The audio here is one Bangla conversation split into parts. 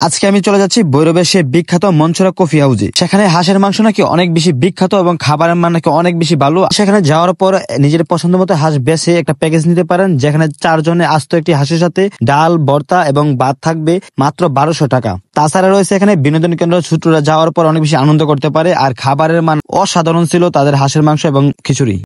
আজকে আমি চলে যাচ্ছি ভৈরবের সে বিখ্যাত মনসুরা কফি হাউসে। সেখানে হাঁসের মাংস নাকি অনেক বেশি বিখ্যাত এবং খাবারের মান নাকি অনেক বেশি ভালো। সেখানে যাওয়ার পর নিজের পছন্দ মতো হাঁস বেছে একটা প্যাকেজ নিতে পারেন, যেখানে 4 জনে আস্ত একটি হাঁসের সাথে ডাল, ভর্তা এবং ভাত থাকবে মাত্র 1200 টাকা। তাছাড়া রয়েছে এখানে বিনোদন কেন্দ্র, ছোটরা যাওয়ার পর অনেক বেশি আনন্দ করতে পারে। আর খাবারের মান অসাধারণ ছিল তাদের হাঁসের মাংস এবং khichuri.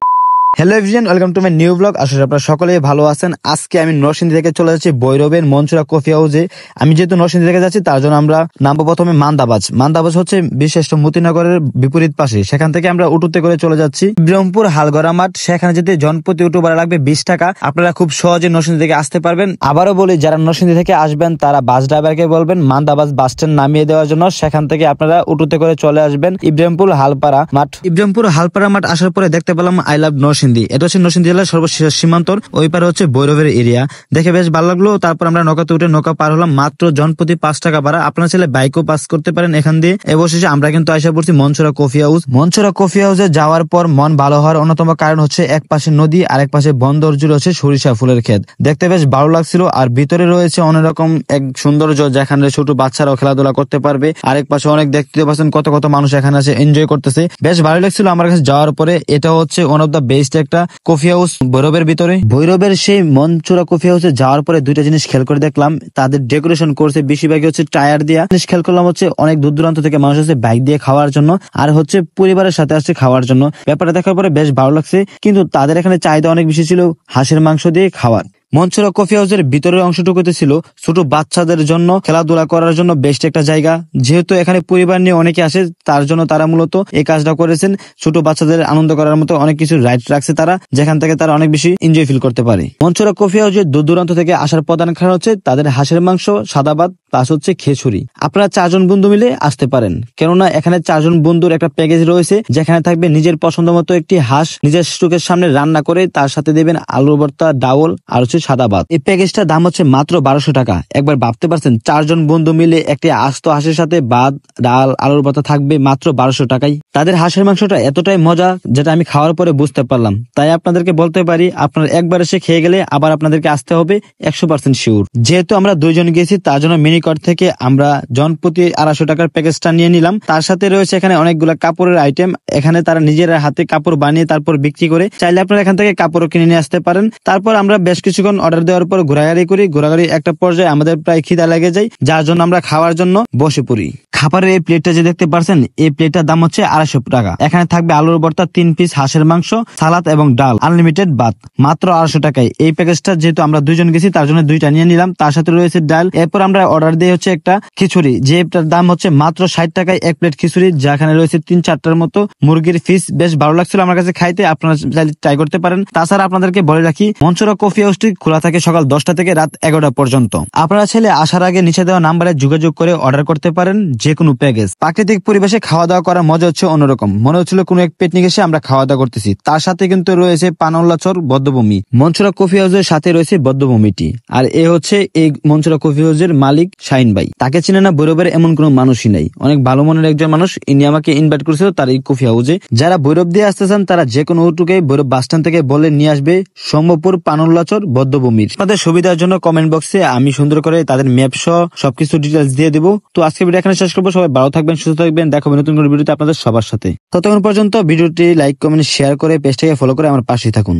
Hello everyone, welcome to my new blog. আসলে আপনারা সকলেই ভালো আছেন। আজকে আমি নরসিংদী থেকে চলে যাচ্ছি ভৈরবের মনসুরা কফি হাউসে। আমি যেহেতু নরসিংদী থেকে যাচ্ছি তার জন্য আমরা নামবো প্রথমে মান্দাবাজ। মান্দাবাজ হচ্ছে বিশেষ মতিনগরের বিপরীত পাশে। সেখান থেকে আমরা উটুতে করে চলে যাচ্ছি ব্রহ্মপুর হালগড়া মাঠ। সেখানে যেতে জনপ্রতি উটু ভাড়া লাগবে 20 টাকা। আপনারা খুব সহজে নরসিংদী থেকে আসতে পারবেন। আবারও বলি, যারা নরসিংদী থেকে আসবেন তারা বাস ড্রাইভারকে বলবেন মান্দাবাজ বাস স্ট্যান্ড নামিয়ে দেওয়ার জন্য। সেখান থেকে আপনারা উটুতে করে চলে আসবেন ইব্রাহিমপুর হালপাড়া মাঠ। ইব্রাহিমপুর হালপাড়া মাঠ আসার পরে দেখতে পেলাম আই লাভ নরসিংদী। এটা হচ্ছে নরসিংদী জেলার সর্বশেষ সীমান্তর, ওই পারে হচ্ছে ভৈরবের এরিয়া। দেখে বেশ ভালো লাগলো। তারপর আমরা নৌকাতে উঠে নৌকা পার হলাম। মাত্র জনপ্রতি 5 টাকা ভাড়া। আপনার ছেলে বাইকও পাস করতে পারেন এখান দিয়ে। অবশেষে আমরা কিন্তু আশা করছি Mansura coffee house. Mansura coffee হাউসে যাওয়ার পর মন ভালো হওয়ার অন্যতম কারণ হচ্ছে এক পাশে নদী আর এক পাশে বন্দর জুড়ে হচ্ছে সরিষা ফুলের ক্ষেত। দেখতে বেশ ভালো লাগছিল। আর ভিতরে রয়েছে অন্যরকম এক সৌন্দর্য, যেখানে ছোট বাচ্চারাও খেলাধুলা করতে পারবে। আরেক পাশে অনেক দেখতে পাচ্ছেন কত কত মানুষ এখানে আছে, এনজয় করতেছে। বেশ ভালো লাগছিল আমার কাছে যাওয়ার পরে। এটা হচ্ছে ওয়ান অফ দ্য বেস্ট একটা কফি হাউস ভৈরবের ভিতরে। ভৈরবের সেই মনসুরা কফি হাউসে যাওয়ার পরে দুইটা জিনিস খেয়াল করে দেখলাম। তাদের ডেকোরেশন করছে বেশিরভাগই হচ্ছে টায়ার দিয়া। জিনিস খেয়াল করলাম হচ্ছে অনেক দূর দূরান্ত থেকে মানুষ আছে বাইক দিয়ে খাওয়ার জন্য, আর হচ্ছে পরিবারের সাথে আসছে খাওয়ার জন্য। ব্যাপারটা দেখার পরে বেশ ভালো লাগছে। কিন্তু তাদের এখানে চাহিদা অনেক বেশি ছিল হাঁসের মাংস দিয়ে খাওয়ার। মনসুরা কফি হাউসের ভিতরের অংশটুকুতে ছিল ছোট বাচ্চাদের জন্য খেলাধুলা করার জন্য বেস্ট একটা জায়গা। যেহেতু এখানে পরিবার নিয়ে অনেকে আসে, তার জন্য তারা মূলত এই কাজটা করেছেন। ছোট বাচ্চাদের আনন্দ করার মতো অনেক কিছু রাইড রাখছে তারা, যেখান থেকে তারা অনেক বেশি এনজয় ফিল করতে পারে। মনসুরা কফি হাউসে দূর দূরান্ত থেকে আসার প্রধান কারণ হচ্ছে তাদের হাঁসের মাংস, সাদা ভাত প্লাস হচ্ছে খিচুড়ি। আপনারা 4 জন বন্ধু মিলে আসতে পারেন, কেননা এখানে 4 জন বন্ধুর একটা প্যাকেজ রয়েছে, যেখানে থাকবে নিজের পছন্দ মতো একটি হাঁস নিজের চোখের সামনে রান্না করে, তার সাথে দেবেন আলু ভর্তা, ডাউল আর হচ্ছে সাদা ভাত। এই প্যাকেজটার দাম হচ্ছে মাত্র 1200 টাকা। একবার ভাবতে পারছেন 4 জন বন্ধু মিলে একটি আস্ত হাঁসের সাথে ভাত, ডাল, আলুর ভর্তা থাকবে মাত্র 1200 টাকায়। তাদের হাঁসের মাংসটা এতটাই মজা যেটা আমি খাওয়ার পরে বুঝতে পারলাম। তাই আপনাদেরকে বলতে পারি, আপনারা একবার এসে খেয়ে গেলে আবার আপনাদেরকে আসতে হবে 100% শিওর। যেহেতু আমরা 2 জন গেছি তার জন্য মিনিকট থেকে আমরা জনপ্রতি 250 টাকার প্যাকেজটা নিয়ে নিলাম। তার সাথে রয়েছে এখানে অনেকগুলো কাপড়ের আইটেম। এখানে তারা নিজেরা হাতে কাপড় বানিয়ে তারপর বিক্রি করে। চাইলে আপনারা এখান থেকে কাপড়ও কিনে নিয়ে আসতে পারেন। তারপর আমরা বেশ কিছুক্ষণ অর্ডার দেওয়ার পর ঘোরাঘুরি করি। ঘোরাঘুরি একটা পর্যায়ে আমাদের প্রায় খিদা লেগে যায়, যার জন্য আমরা খাওয়ার জন্য বসে পড়ি। খাবারের এই প্লেটটা যে দেখতে পাচ্ছেন, এই প্লেটটার দাম হচ্ছে 250 টাকা। এখানে থাকবে আলুর ভর্তা, 3 পিস হাঁসের মাংস, সালাদ এবং ডাল, আনলিমিটেড ভাত, মাত্র 250 টাকায়। এই প্যাকেজটা যেহেতু আমরা 2 জন গেছি তার জন্য 2টা নিয়ে নিলাম। তার সাথে রয়েছে ডাল। এরপর আমরা অর্ডার দিয়ে হচ্ছে একটা খিচুড়ি, যেটার দাম হচ্ছে মাত্র 60 টাকায় এক প্লেট খিচুড়ি, যেখানে রয়েছে 3-4টার মতো মুরগির ফিস। বেশ ভালো লাগছিল আমার কাছে খাইতে। আপনারা চাইলে ট্রাই করতে পারেন। তাছাড়া আপনাদেরকে বলে রাখি, মনসুরা কফি হাউসটি খোলা থাকে সকাল 10টা থেকে রাত 11টা পর্যন্ত। আপনারা ছেলে আসার আগে নিচে দেওয়া নাম্বারে যোগাযোগ করে অর্ডার করতে পারেন যে কোনো প্যাকেজ। প্রাকৃতিক পরিবেশে খাওয়া দাওয়া করার মজা হচ্ছে অন্যরকম। মনে হচ্ছিল কোনো এক পিকনিক এসে আমরা খাওয়া দাওয়া করতেছি। তার সাথে কিন্তু রয়েছে পানউল্লাচর বদ্ধভূমি। মনসুরা কফি হাউসের সাথে রয়েছে বদ্ধভূমিটি। আর এ হচ্ছে এই মনসুরা কফি হাউসের মালিক শাহিন ভাই। তাকে চিনে না ভৈরবের এমন কোনো মানুষই নাই। অনেক ভালো মনের একজন মানুষ। ইনি আমাকে ইনভাইট করেছিল তার এই কফি হাউসে। যারা ভৈরব দিয়ে আসতে চান তারা যে কোনো উটুকে ভৈরব বাস স্ট্যান্ড থেকে বলে নিয়ে আসবে সম্ভবপুর পানউল্লাচর বদ্ধভূমির। আপনাদের সুবিধার জন্য কমেন্ট বক্সে আমি সুন্দর করে তাদের ম্যাপ সহ সবকিছু ডিটেলস দিয়ে দেবো। তো আজকে ভিডিও এখানে শেষ করবো। সবাই ভালো থাকবেন, সুস্থ থাকবেন। দেখাবো নতুন কোনো ভিডিওতে আপনাদের সবার সাথে। ততক্ষণ পর্যন্ত ভিডিওটি লাইক, কমেন্ট, শেয়ার করে পেজটাকে ফলো করে আমার পাশে থাকুন।